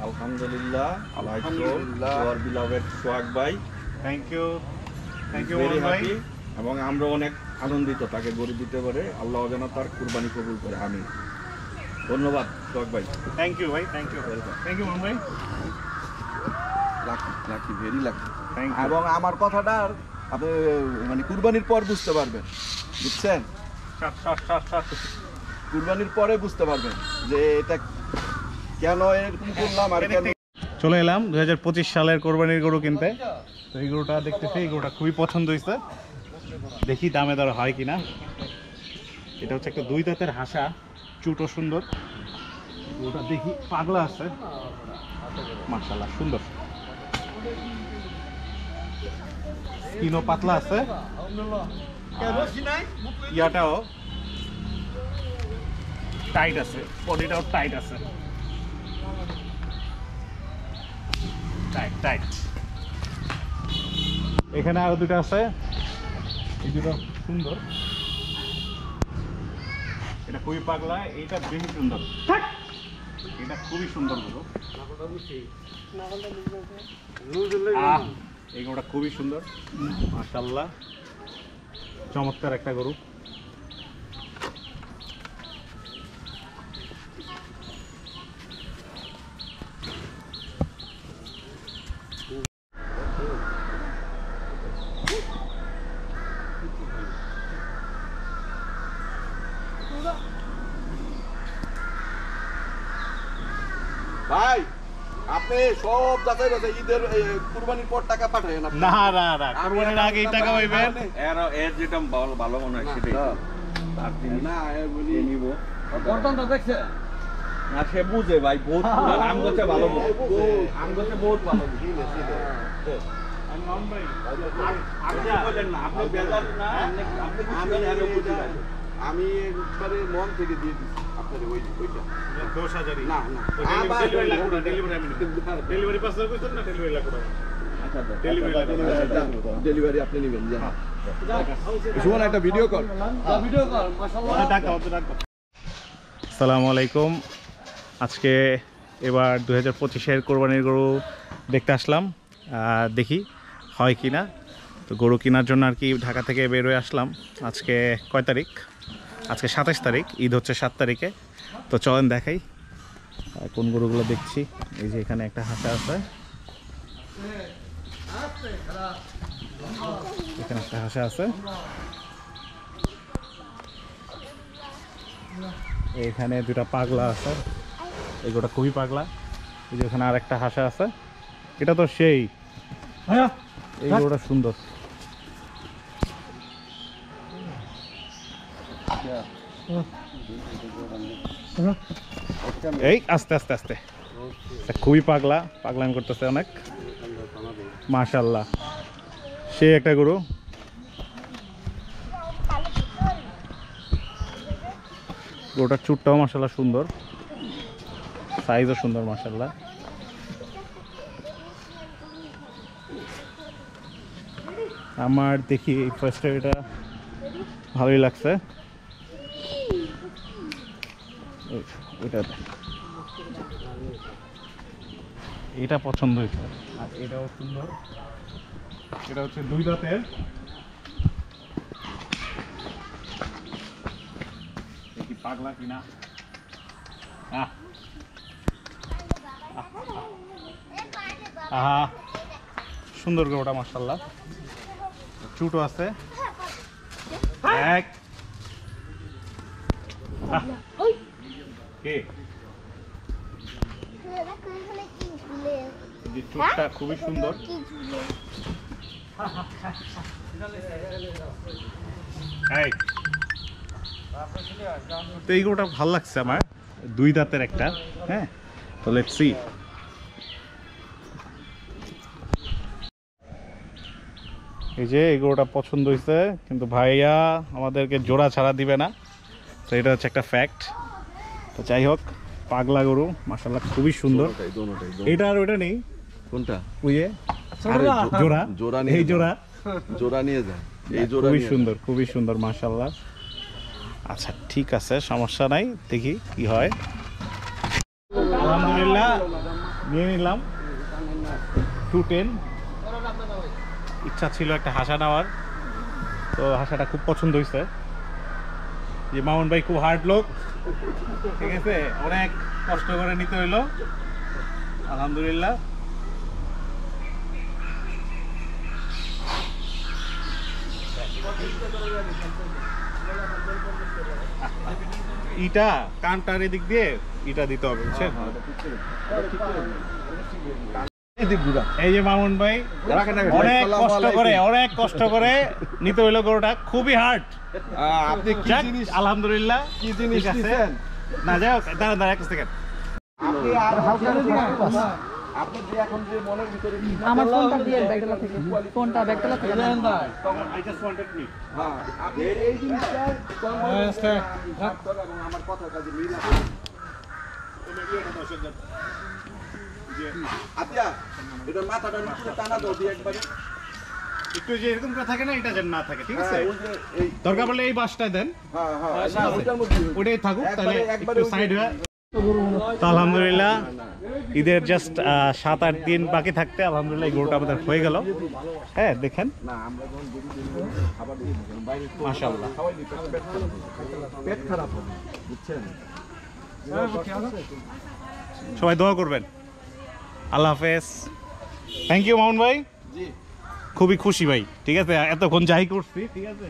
আলহামদুলিল্লাহ, our beloved সোহাগ ভাই, thank you very happy এবং আমরা অনেক আনন্দিত তাকে গরু দিতে পারে। আল্লাহ যেন তার কুরবানি কবুল করে, আমিন। ধন্যবাদ সোহাগ ভাই। থ্যাংক ইউ ভাই, থ্যাংক ইউ মোহন ভাই। Lucky very lucky. Thank you. এবং আমার কথাটা আপনি মানে কুরবানির পর বুঝতে পারবেন, বুঝছেন? কুরবানির পরে বুঝতে পারবেন যে এটা কেন এরকম করলাম আর কেন। চলে এলাম 2025 সালের কোরবানির গরু কিনতে। তো এই গরুটা দেখতেছি, এই গরুটা খুবই পছন্দ হয়েছে, দেখি দামে দর হয় কিনা। এটা হচ্ছে একটা 2 দাঁতের হাসা, চুটও সুন্দর। গরুটা দেখি পাগলা আছে, মাশাআল্লাহ সুন্দর, স্কিনও পাতলা আছে, ইয়াটাও টাইট আছে, বডিটাও টাইট আছে, টাইট। এখানে আরো দুটো আছে, এই দুটো সুন্দর, এটা খুবই পাগলা, এইটা বেশি সুন্দর, এটা খুবই সুন্দর গরু। এই গরুটা খুবই সুন্দর, মাশাআল্লাহ, চমৎকার একটা গরু। ভাই আপনি সব যাচাই বাছাই ঈদের কুরবানির পর টাকা পাঠায় না? না কুরবানির আগে এই টাকা পাইবেন। এর যেটা ভালো মনে হয় সেটাই না বলি নিব। বর্তমানটা দেখছে না, সে বুঝে ভাই, বহুত আম গছে ভালো বুঝে, আম গছে বহুত ভালো বুঝে। আমি একবারে মন থেকে দিয়ে দিচ্ছি আপনার ওইটা 10,000 না ডেলিভারি পাস করছেন না, ডেলিভারি লাগবে। ডেলিভারি আপনি নেবেন। শুনুন একটা ভিডিও কল, মাশাআল্লাহ। আসসালামু আলাইকুম। আজকে এবার 2025-এর কোরবানির গরু দেখতে আসলাম, দেখি হয় কি না। তো গরু কেনার জন্য আর কি ঢাকা থেকে বের হয়ে আসলাম। আজকে কয় তারিখ? আজকে 27 তারিখ, ঈদ হচ্ছে 7 তারিখে। তো চলেন দেখাই কোন গরুগুলো দেখছি। এই যে এখানে একটা হাসা আছে, এখানে একটা হাসা আছে, এখানে দুটা পাগলা আছে, এগুলোটা খুবই পাগলা। এই যে ওখানে আর একটা হাসা আছে, এটা তো সেই, এই গরুটা সুন্দর। এই আস্তে আস্তে আস্তে, খুবই পাগলামি করতেছে অনেক, মাশাআল্লাহ সেই একটা গরু। গরুটার চুটটাও মাশাআল্লাহ সুন্দর, সাইজও সুন্দর মাশাআল্লাহ। আমার দেখি এই ফার্স্টে এটা ভালোই লাগছে, এটা পছন্দ হয়েছে। আর এটাও সুন্দর, এটা হচ্ছে 2 দাঁতের, দেখি পাগলা কিনা। সুন্দর গরুটা মাশাআল্লাহ, চুটও আছে। চুটটা খুবই সুন্দর, তো এই গরুটা ভালো লাগছে আমার, 2 দাঁতের একটা। হ্যাঁ, তো লেটস সি। এই যে এই গরুটা পছন্দ হয়েছে, কিন্তু ভাইয়া আমাদেরকে জোড়া ছাড়া দিবে না, তো এটা হচ্ছে একটা ফ্যাক্ট। তো যাই হোক, পাগলা গরু মাশাআল্লাহ খুবই সুন্দর। এটা আর ওইটা নেই, কোনটা? ওই জোড়া, এই জোড়া নিয়ে যায়, এই জোড়া খুবই সুন্দর মাশাআল্লাহ। আচ্ছা ঠিক আছে, সমস্যা নাই, দেখি কি হয়। আলহামদুলিল্লাহ নিয়ে নিলাম 210। ইচ্ছা ছিল একটা হাসা নেওয়ার, তো হাসাটা খুব পছন্দ হয়েছে। যে মামুন ভাই খুব হার্ড লোক, ঠিক আছে, অনেক কষ্ট করে নিতে হইলো, আলহামদুলিল্লাহ। ইটা কানটার এদিক দিয়ে ইটা দিতে হবে, বুঝছেন? এই যে মামুন ভাই অনেক কষ্ট করে নিতে হইলো গরুটা, খুবই হার্ড। আপনি কি জিনিস আলহামদুলিল্লাহ। কি জিনিস ঠিক আছে। নিছেন? না যাই হোক, দাঁড়া এক সেকেন্ড। আপনি আর আপনি যে এখন যে মনের ভিতরে আমার ফোনটা দিয়ে ব্যাগডালা থেকে, ফোনটা ব্যাগডালা থেকে নেন। হ্যাঁ আপনি এই জিনিসটা এবং আমার কথার কাছে মিল আছে। আচ্ছা এটা মাথাটা নিচে টানা দাও দিয়ে একবারে। একটু যে এরকম করে থাকে না, এটা যেন না থাকে, ঠিক আছে? হ্যাঁ, ওই যে এই দরকার পড়লে এই বাসটা দেন, হ্যাঁ না ওইটার মধ্যে ওটাই থাকুক, তাহলে একবারে একটু সাইড হয়ে। তো আলহামদুলিল্লাহ ঈদের জাস্ট 7-8 দিন বাকি থাকতে আলহামদুলিল্লাহ এই গরুটা আমাদের হয়ে গেল। হ্যাঁ দেখেন, না আমরা যখন গরু দিই খাবার দিই বাইরে মাশাআল্লাহ। খাওয়াই দিই পেট খারাপ হবে বুঝছেন। সবাই দোয়া করবেন। আল্লাহ হাফেজ। থ্যাংক ইউ মামুন ভাই, জি খুবই খুশি ভাই, ঠিক আছে, এতক্ষণ যাই করছি, ঠিক আছে।